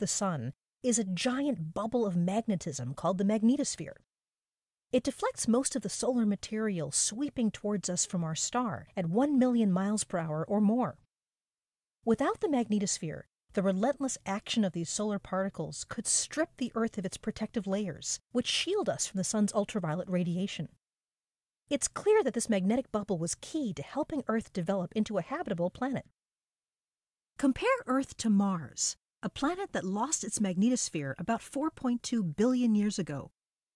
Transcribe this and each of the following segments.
the Sun is a giant bubble of magnetism called the magnetosphere. It deflects most of the solar material sweeping towards us from our star at 1 million miles per hour or more. Without the magnetosphere, the relentless action of these solar particles could strip the Earth of its protective layers, which shield us from the Sun's ultraviolet radiation. It's clear that this magnetic bubble was key to helping Earth develop into a habitable planet. Compare Earth to Mars, a planet that lost its magnetosphere about 4.2 billion years ago.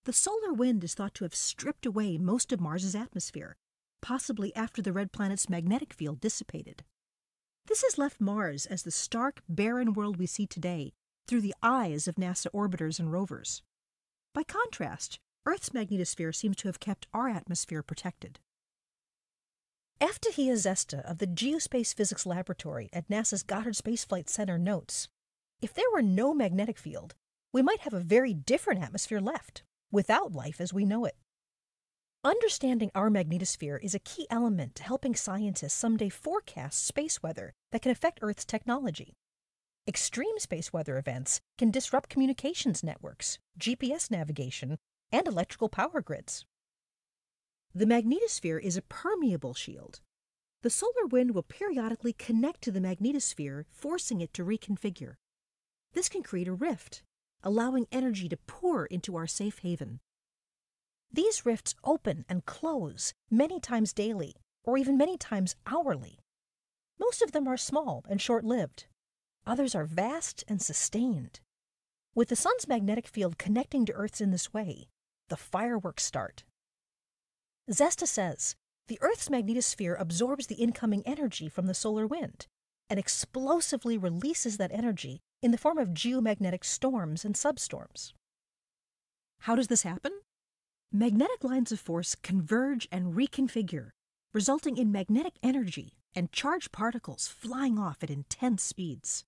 The solar wind is thought to have stripped away most of Mars's atmosphere, possibly after the red planet's magnetic field dissipated. This has left Mars as the stark, barren world we see today through the eyes of NASA orbiters and rovers. By contrast, Earth's magnetosphere seems to have kept our atmosphere protected. Eftahia Zesta of the Geospace Physics Laboratory at NASA's Goddard Space Flight Center notes, if there were no magnetic field, we might have a very different atmosphere left, without life as we know it. Understanding our magnetosphere is a key element to helping scientists someday forecast space weather that can affect Earth's technology. Extreme space weather events can disrupt communications networks, GPS navigation, and electrical power grids. The magnetosphere is a permeable shield. The solar wind will periodically connect to the magnetosphere, forcing it to reconfigure. This can create a rift, allowing energy to pour into our safe haven. These rifts open and close many times daily, or even many times hourly. Most of them are small and short-lived. Others are vast and sustained. With the Sun's magnetic field connecting to Earth's in this way, the fireworks start. Zesta says, the Earth's magnetosphere absorbs the incoming energy from the solar wind and explosively releases that energy in the form of geomagnetic storms and substorms. How does this happen? Magnetic lines of force converge and reconfigure, resulting in magnetic energy and charged particles flying off at intense speeds.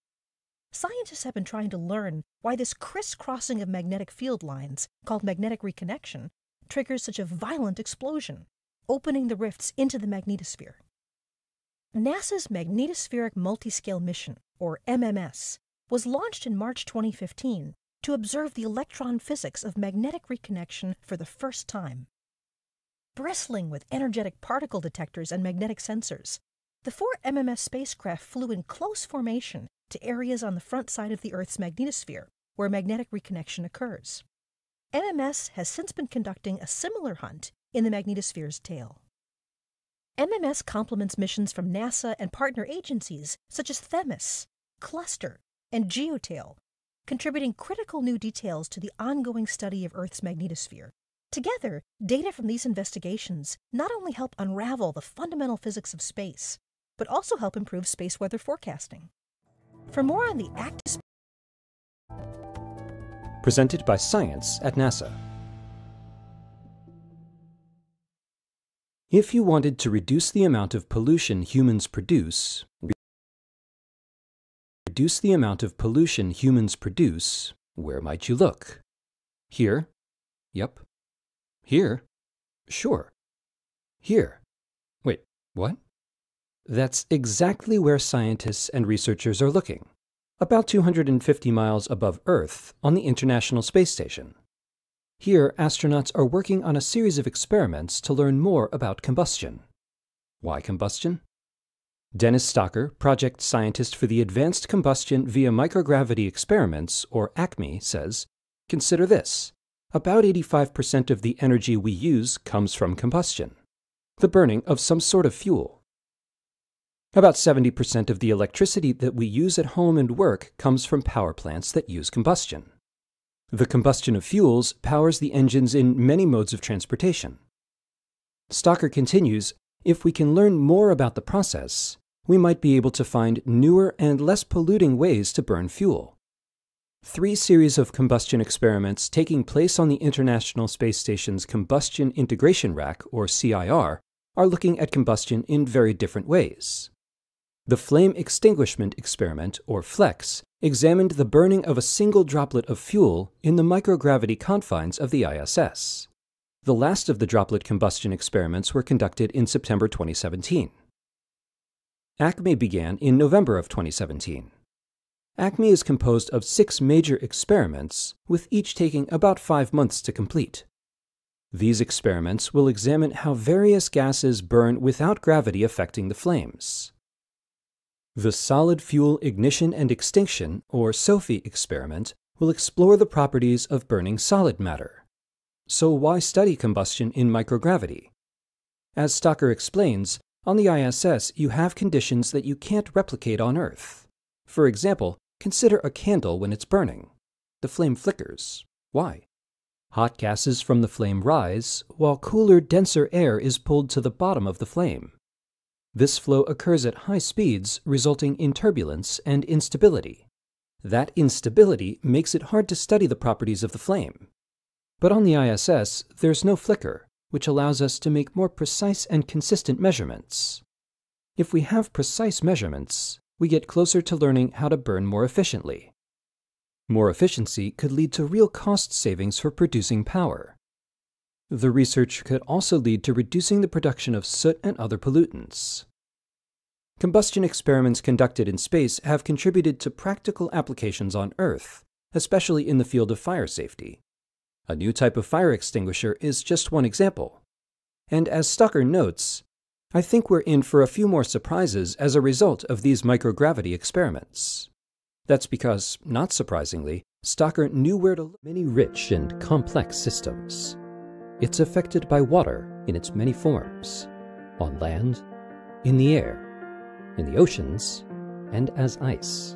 Scientists have been trying to learn why this crisscrossing of magnetic field lines, called magnetic reconnection, triggers such a violent explosion, opening the rifts into the magnetosphere. NASA's Magnetospheric Multiscale Mission, or MMS, was launched in March 2015 to observe the electron physics of magnetic reconnection for the first time. Bristling with energetic particle detectors and magnetic sensors, the 4 MMS spacecraft flew in close formation to areas on the front side of the Earth's magnetosphere, where magnetic reconnection occurs. MMS has since been conducting a similar hunt in the magnetosphere's tail. MMS complements missions from NASA and partner agencies such as Themis, Cluster, and Geotail, contributing critical new details to the ongoing study of Earth's magnetosphere. Together, data from these investigations not only help unravel the fundamental physics of space, but also help improve space weather forecasting. For more on the active presented by Science at NASA. If you wanted to reduce the amount of pollution humans produce, where might you look? Here? Yep. Here? Sure. Here. Wait, what? That's exactly where scientists and researchers are looking. About 250 miles above Earth on the International Space Station. Here, astronauts are working on a series of experiments to learn more about combustion. Why combustion? Dennis Stocker, project scientist for the Advanced Combustion via Microgravity Experiments, or ACME, says, consider this. About 85% of the energy we use comes from combustion, the burning of some sort of fuel. About 70% of the electricity that we use at home and work comes from power plants that use combustion. The combustion of fuels powers the engines in many modes of transportation. Stocker continues, if we can learn more about the process, we might be able to find newer and less polluting ways to burn fuel. 3 series of combustion experiments taking place on the International Space Station's Combustion Integration Rack, or CIR, are looking at combustion in very different ways. The Flame Extinguishment Experiment, or FLEX, examined the burning of a single droplet of fuel in the microgravity confines of the ISS. The last of the droplet combustion experiments were conducted in September 2017. ACME began in November of 2017. ACME is composed of 6 major experiments, with each taking about 5 months to complete. These experiments will examine how various gases burn without gravity affecting the flames. The Solid Fuel Ignition and Extinction, or SOFI experiment, will explore the properties of burning solid matter. So why study combustion in microgravity? As Stocker explains, on the ISS you have conditions that you can't replicate on Earth. For example, consider a candle when it's burning. The flame flickers. Why? Hot gases from the flame rise, while cooler, denser air is pulled to the bottom of the flame. This flow occurs at high speeds, resulting in turbulence and instability. That instability makes it hard to study the properties of the flame. But on the ISS, there's no flicker, which allows us to make more precise and consistent measurements. If we have precise measurements, we get closer to learning how to burn more efficiently. More efficiency could lead to real cost savings for producing power. The research could also lead to reducing the production of soot and other pollutants. Combustion experiments conducted in space have contributed to practical applications on Earth, especially in the field of fire safety. A new type of fire extinguisher is just one example. And as Stocker notes, I think we're in for a few more surprises as a result of these microgravity experiments. That's because, not surprisingly, Stocker knew where to look. Many rich and complex systems. It's affected by water in its many forms, on land, in the air, in the oceans, and as ice.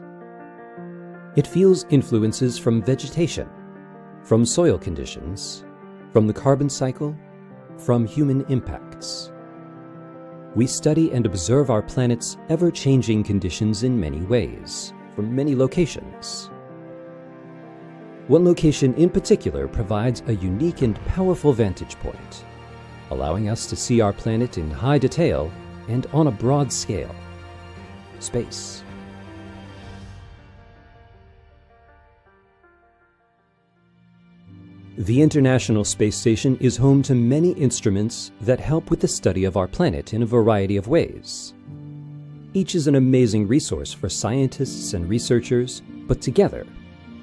It feels influences from vegetation, from soil conditions, from the carbon cycle, from human impacts. We study and observe our planet's ever-changing conditions in many ways, from many locations. One location in particular provides a unique and powerful vantage point, allowing us to see our planet in high detail and on a broad scale: space. The International Space Station is home to many instruments that help with the study of our planet in a variety of ways. Each is an amazing resource for scientists and researchers, but together,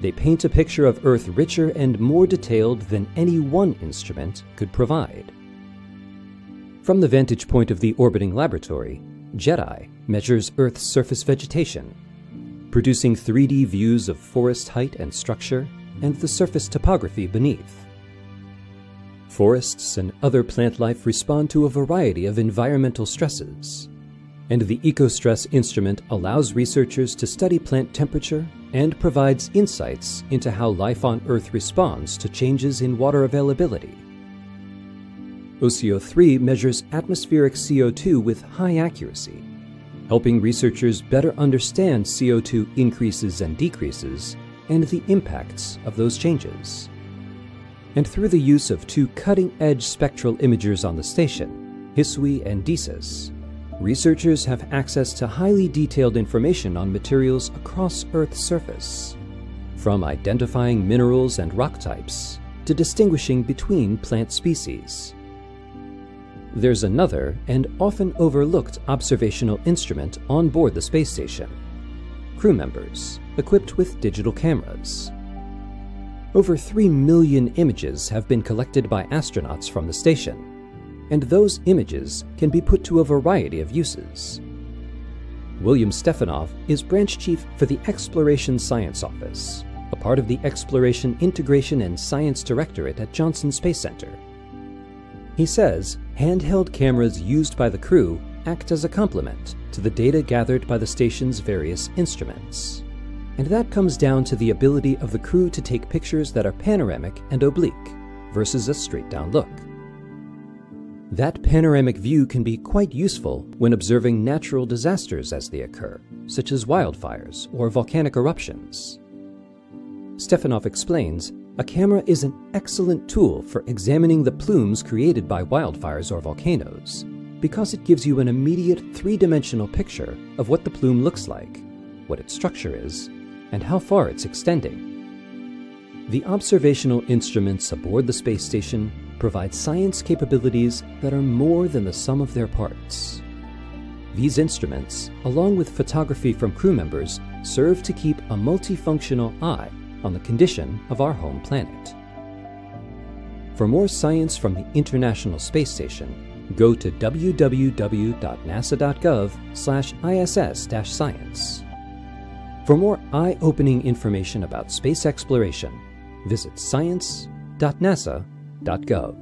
they paint a picture of Earth richer and more detailed than any one instrument could provide. From the vantage point of the orbiting laboratory, JEDI measures Earth's surface vegetation, producing 3D views of forest height and structure and the surface topography beneath. Forests and other plant life respond to a variety of environmental stresses, and the EcoStress instrument allows researchers to study plant temperature and provides insights into how life on Earth responds to changes in water availability. OCO3 measures atmospheric CO2 with high accuracy, helping researchers better understand CO2 increases and decreases and the impacts of those changes. And through the use of 2 cutting-edge spectral imagers on the station, HISWI and DESIS, researchers have access to highly detailed information on materials across Earth's surface, from identifying minerals and rock types to distinguishing between plant species. There's another and often overlooked observational instrument on board the space station: crew members equipped with digital cameras. Over 3 million images have been collected by astronauts from the station, and those images can be put to a variety of uses. William Stefanoff is branch chief for the Exploration Science Office, a part of the Exploration Integration and Science Directorate at Johnson Space Center. He says handheld cameras used by the crew act as a complement to the data gathered by the station's various instruments. And that comes down to the ability of the crew to take pictures that are panoramic and oblique versus a straight-down look. That panoramic view can be quite useful when observing natural disasters as they occur, such as wildfires or volcanic eruptions. Stefanoff explains, a camera is an excellent tool for examining the plumes created by wildfires or volcanoes, because it gives you an immediate 3-dimensional picture of what the plume looks like, what its structure is, and how far it's extending. The observational instruments aboard the space station provide science capabilities that are more than the sum of their parts. These instruments, along with photography from crew members, serve to keep a multifunctional eye on the condition of our home planet. For more science from the International Space Station, go to www.nasa.gov/ISS-science. For more eye-opening information about space exploration, visit science.nasa.gov.